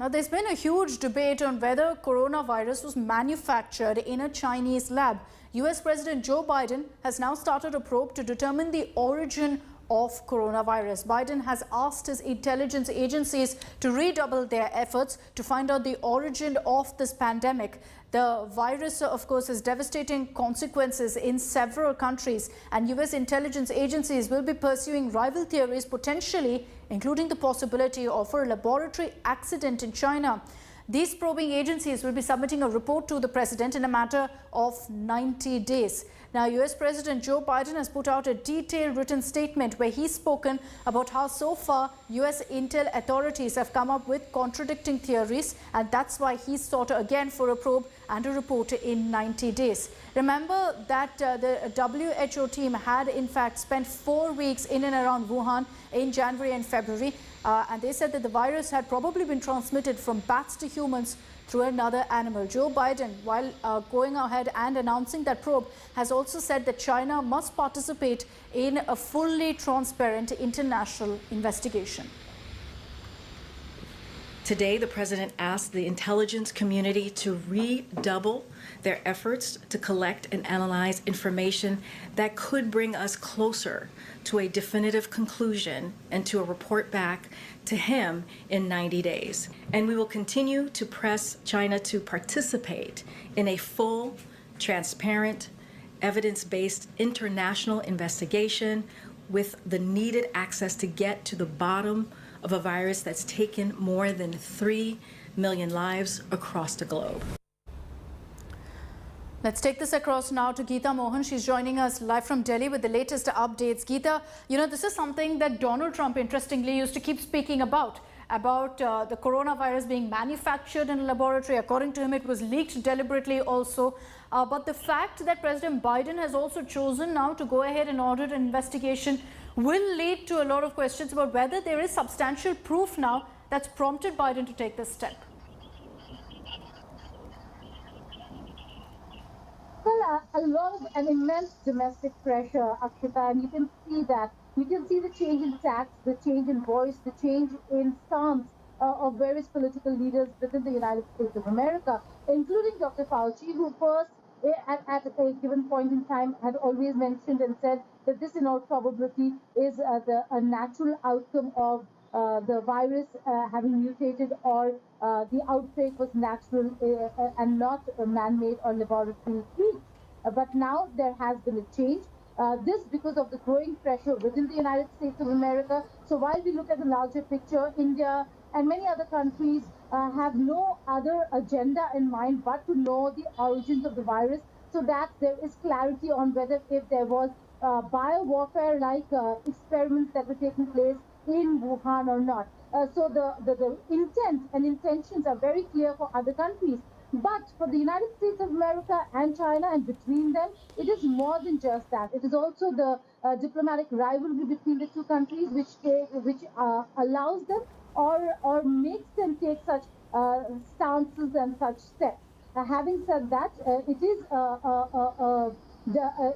Now, there's been a huge debate on whether coronavirus was manufactured in a Chinese lab. US President Joe Biden has now started a probe to determine the origin of coronavirus. Biden has asked his intelligence agencies to redouble their efforts to find out the origin of this pandemic. The virus, of course, has devastating consequences in several countries, and US intelligence agencies will be pursuing rival theories, potentially including the possibility of a laboratory accident in China. These probing agencies will be submitting a report to the president in a matter of 90 days. Now, US President Joe Biden has put out a detailed written statement where he's spoken about how so far US intel authorities have come up with contradicting theories, and that's why he's sought again for a probe and a report in 90 days. Remember that the WHO team had in fact spent 4 weeks in and around Wuhan in January and February, and they said that the virus had probably been transmitted from bats to humans through another animal. Joe Biden, while going ahead and announcing that probe, has also said that China must participate in a fully transparent international investigation. Today, the president asked the intelligence community to redouble their efforts to collect and analyze information that could bring us closer to a definitive conclusion and to a report back to him in 90 days. And we will continue to press China to participate in a full, transparent, evidence-based international investigation with the needed access to get to the bottom of a virus that's taken more than 3 million lives across the globe. Let's take this across now to Geeta Mohan. She's joining us live from Delhi with the latest updates. Geeta, you know, this is something that Donald Trump, interestingly, used to keep speaking about the coronavirus being manufactured in a laboratory. According to him, it was leaked deliberately also. But the fact that President Biden has also chosen now to go ahead and order an investigation will lead to a lot of questions about whether there is substantial proof now that's prompted Biden to take this step. Well, a lot of an immense domestic pressure, Akshita, and you can see that. You can see the change in tax, the change in voice, the change in stance of various political leaders within the United States of America, including Dr. Fauci, who first, at a given point in time, had always mentioned and said that this, in all probability, is a natural outcome of the virus having mutated, or the outbreak was natural and not man-made or laboratory tweaked. But now there has been a change. This because of the growing pressure within the United States of America. So while we look at the larger picture, India and many other countries have no other agenda in mind but to know the origins of the virus, so that there is clarity on whether if there was biowarfare-like experiments that were taking place in Wuhan or not. So the intent and intentions are very clear for other countries. But for the United States of America and China, and between them, it is more than just that. It is also the diplomatic rivalry between the two countries, which allows them or makes them take such stances and such steps. Having said that, it is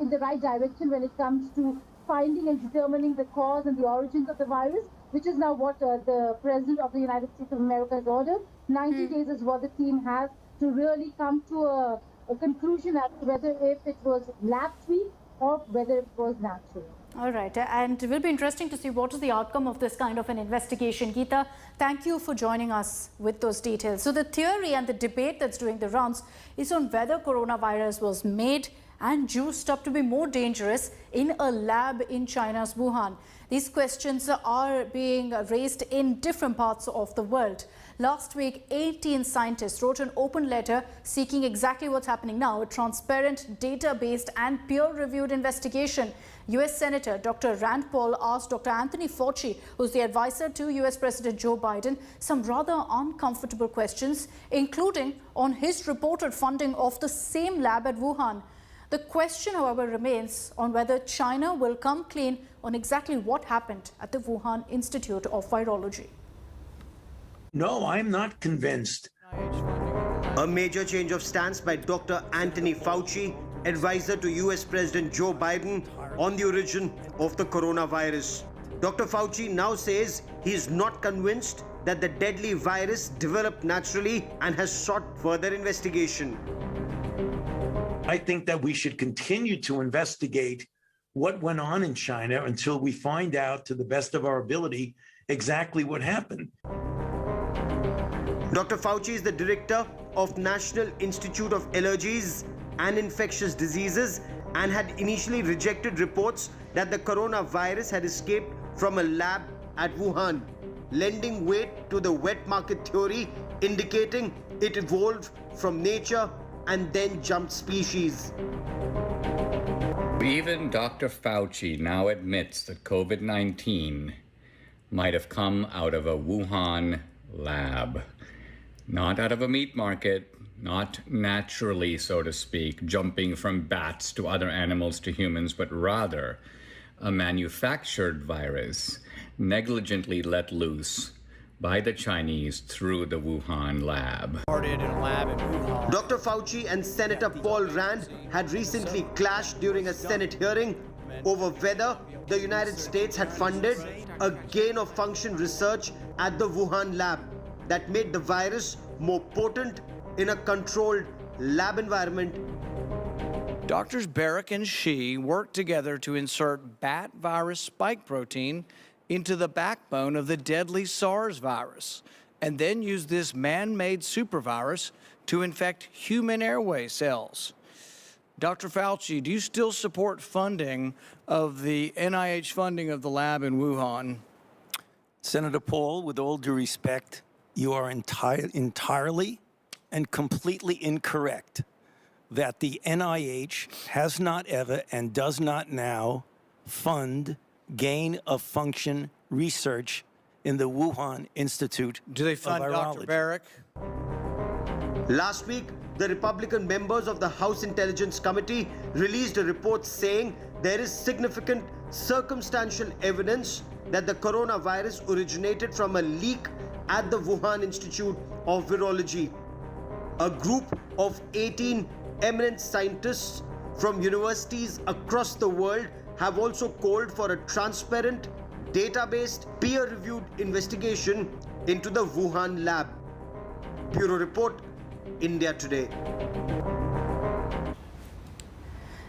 in the right direction when it comes to finding and determining the cause and the origins of the virus, which is now what the President of the United States of America has ordered. 90 days is what the team has to really come to a conclusion as to whether if it was lab tweak or whether it was natural. All right, and it will be interesting to see what is the outcome of this kind of an investigation. Geeta, thank you for joining us with those details. So the theory and the debate that's doing the rounds is on whether coronavirus was made and juiced up to be more dangerous in a lab in China's Wuhan. These questions are being raised in different parts of the world. Last week, 18 scientists wrote an open letter seeking exactly what's happening now, a transparent, data-based and peer-reviewed investigation. US Senator Dr. Rand Paul asked Dr. Anthony Fauci, who's the advisor to US President Joe Biden, some rather uncomfortable questions, including on his reported funding of the same lab at Wuhan. The question, however, remains on whether China will come clean on exactly what happened at the Wuhan Institute of Virology. No, I'm not convinced. A major change of stance by Dr. Anthony Fauci, advisor to US President Joe Biden on the origin of the coronavirus. Dr. Fauci now says he is not convinced that the deadly virus developed naturally and has sought further investigation. I think that we should continue to investigate what went on in China until we find out, to the best of our ability, exactly what happened. Dr. Fauci is the director of National Institute of Allergies and Infectious Diseases and had initially rejected reports that the coronavirus had escaped from a lab at Wuhan, lending weight to the wet market theory, indicating it evolved from nature and then jumped species. Even Dr. Fauci now admits that COVID-19 might have come out of a Wuhan lab. Not out of a meat market, not naturally, so to speak, jumping from bats to other animals to humans, but rather a manufactured virus negligently let loose by the Chinese through the Wuhan lab. Dr. Fauci and Senator Paul Rand had recently clashed during a Senate hearing over whether the United States had funded a gain-of-function research at the Wuhan lab that made the virus more potent in a controlled lab environment. Doctors Barrick and Shi worked together to insert bat virus spike protein into the backbone of the deadly SARS virus, and then used this man-made supervirus to infect human airway cells. Dr. Fauci, do you still support funding of the NIH funding of the lab in Wuhan? Senator Paul, with all due respect, you are entirely and completely incorrect that the NIH has not ever and does not now fund gain-of-function research in the Wuhan Institute of Virology. Do they fund Dr. Barrick? Last week, the Republican members of the House Intelligence Committee released a report saying there is significant circumstantial evidence that the coronavirus originated from a leak at the Wuhan Institute of Virology. A group of 18 eminent scientists from universities across the world have also called for a transparent, data-based, peer-reviewed investigation into the Wuhan lab. Bureau Report, India Today.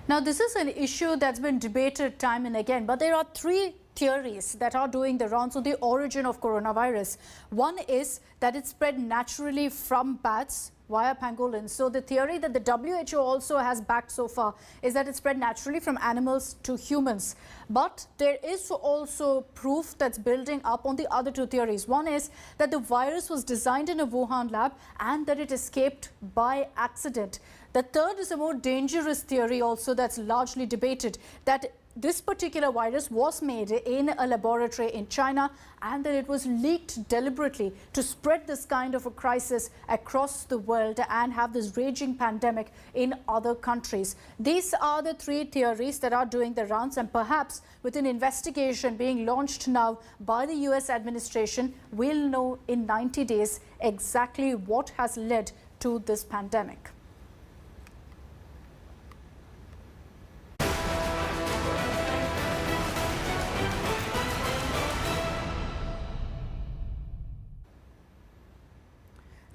Now, this is an issue that's been debated time and again, but there are three theories that are doing the rounds on the origin of coronavirus. One is that it spread naturally from bats via pangolins. So the theory that the WHO also has backed so far is that it spread naturally from animals to humans. But there is also proof that's building up on the other two theories. One is that the virus was designed in a Wuhan lab and that it escaped by accident. The third is a more dangerous theory also that's largely debated, that this particular virus was made in a laboratory in China and that it was leaked deliberately to spread this kind of a crisis across the world and have this raging pandemic in other countries. These are the three theories that are doing the rounds, and perhaps with an investigation being launched now by the US administration, we'll know in 90 days exactly what has led to this pandemic.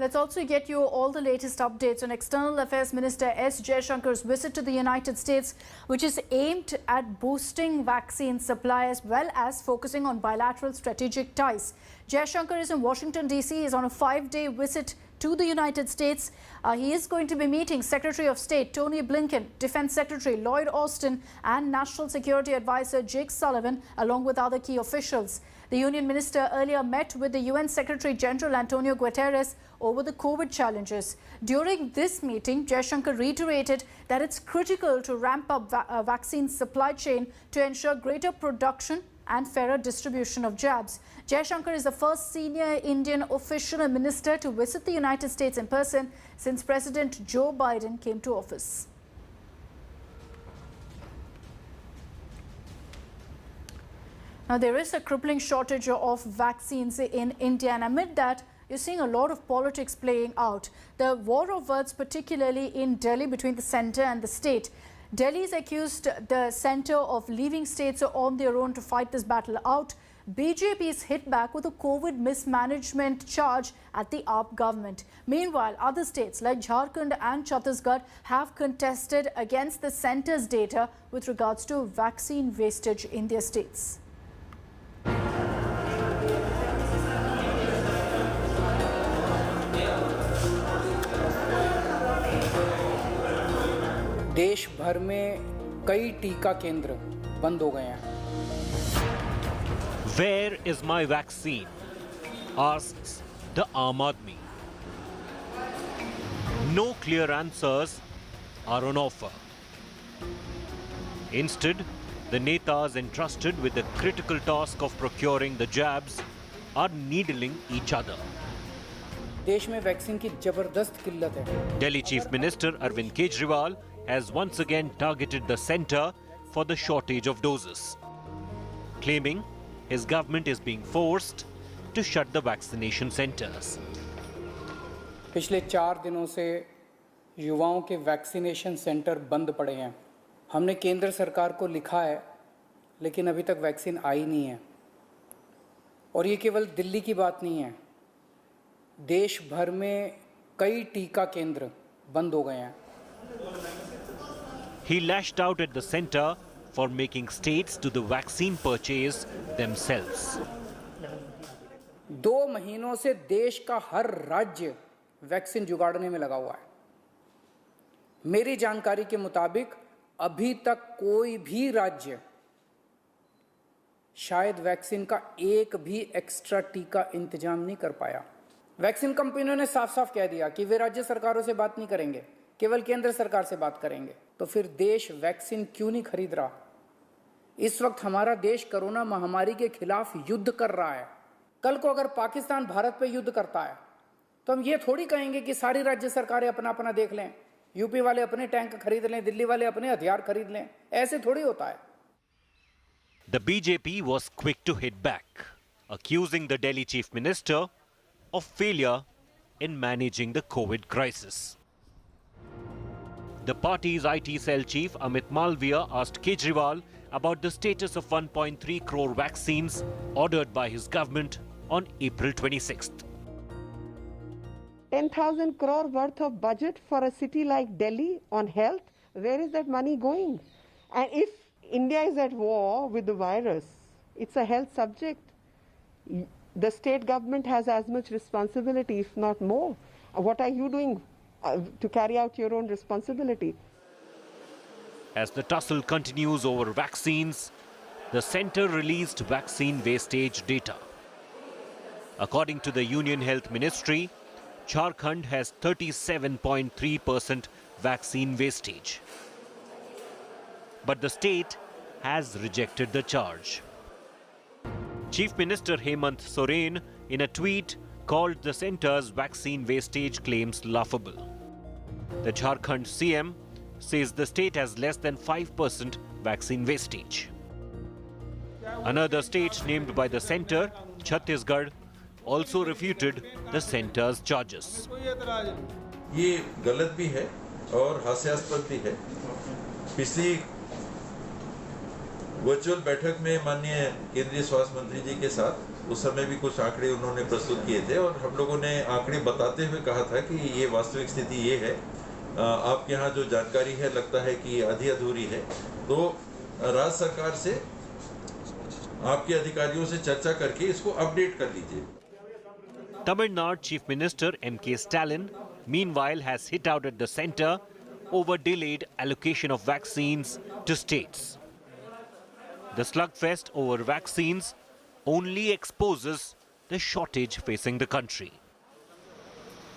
Let's also get you all the latest updates on External Affairs Minister S. Jaishankar's visit to the United States, which is aimed at boosting vaccine supply as well as focusing on bilateral strategic ties. Jaishankar is in Washington, D.C. He is on a 5-day visit to the United States. He is going to be meeting Secretary of State Tony Blinken, Defense Secretary Lloyd Austin and National Security Advisor Jake Sullivan, along with other key officials. The Union Minister earlier met with the UN Secretary General Antonio Guterres over the COVID challenges. During this meeting, Jaishankar reiterated that it's critical to ramp up vaccine supply chain to ensure greater production and fairer distribution of jabs. Jaishankar is the first senior Indian official and minister to visit the United States in person since President Joe Biden came to office. Now, there is a crippling shortage of vaccines in India, and amid that, you're seeing a lot of politics playing out. The war of words, particularly in Delhi between the centre and the state. Delhi's accused the centre of leaving states on their own to fight this battle out. BJP's hit back with a COVID mismanagement charge at the AAP government. Meanwhile, other states like Jharkhand and Chhattisgarh have contested against the centre's data with regards to vaccine wastage in their states. देश भर में कई टीका केंद्र बंद हो गए हैं. Where is my vaccine? Asks the Aam Aadmi. No clear answers are on offer. Instead, the netas entrusted with the critical task of procuring the jabs are needling each other. देश में वैक्सीन की जबरदस्त किल्लत है. Delhi Chief Minister Arvind Kejriwal has once again targeted the centre for the shortage of doses, claiming his government is being forced to shut the vaccination centres. पिछले 4 दिनों से युवाओं के वैक्सीनेशन सेंटर बंद पड़े हैं. हमने केंद्र सरकार को लिखा है, लेकिन अभी तक वैक्सीन आई नहीं है. और ये केवल दिल्ली की बात नहीं है. देश भर में कई टीका केंद्र बंद हो गए हैं. He lashed out at the centre for making states do the vaccine purchase themselves. 2 महीनों से देश का हर राज्य वैक्सीन जुगाड़ने में लगा हुआ है. मेरी जानकारी के मुताबिक अभी तक कोई भी राज्य शायद वैक्सीन का एक भी एक्स्ट्रा टीका इंतजाम नहीं कर पाया. वैक्सीन कंपनियों ने साफ साफ कह दिया कि वे राज्य सरकारों से बात नहीं करेंगे, केवल केंद्र सरकार से बात करेंगे. तो फिर देश वैक्सीन क्यों नहीं खरीद रहा? इस वक्त हमारा देश कोरोना महामारी के खिलाफ युद्ध कर रहा है. कल को अगर पाकिस्तान भारत पे युद्ध करता है तो हम ये थोड़ी कहेंगे कि सारी राज्य सरकारें अपना अपना देख लें, यूपी वाले अपने टैंक खरीद लें, दिल्ली वाले अपने हथियार खरीद लें. ऐसे थोड़ी होता है. The BJP was quick to hit back, accusing the Delhi Chief Minister of failure in managing the COVID crisis. The party's IT cell chief Amit Malviya asked Kejriwal about the status of 1.3 crore vaccines ordered by his government on April 26th. 10,000 crore worth of budget for a city like Delhi on health, where is that money going? And if India is at war with the virus, it's a health subject. The state government has as much responsibility, if not more. What are you doing to carry out your own responsibility? As the tussle continues over vaccines, the centre released vaccine wastage data. According to the Union Health Ministry, Jharkhand has 37.3% vaccine wastage. But the state has rejected the charge. Chief Minister Hemant Soren, in a tweet, called the centre's vaccine wastage claims laughable. The Jharkhand CM says the state has less than 5% vaccine wastage. Another state named by the centre, Chhattisgarh, also refuted the centre's charges. ये गलत भी है और हास्यास्पद भी है. पिछली virtual बैठक में माननीय केंद्रीय स्वास्थ्य मंत्री जी के साथ उस समय भी कुछ आंकड़े उन्होंने प्रस्तुत किए थे और हम लोगों ने आंकड़े बताते हुए कहा था कि ये वास्तविक स्थिति ये है. आपके यहाँ जो जानकारी है लगता है कि आधी अधूरी है, तो राज्य सरकार से आपके अधिकारियों से चर्चा करके इसको अपडेट कर लीजिए. Tamil Nadu Chief Minister M.K. Stalin, meanwhile, has hit out at the centre over delayed allocation of vaccines to states. The slugfest over vaccines only exposes the shortage facing the country.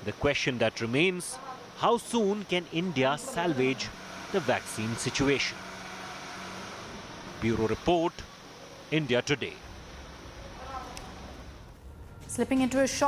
The question that remains, how soon can India salvage the vaccine situation? Bureau Report, India Today. Slipping into a short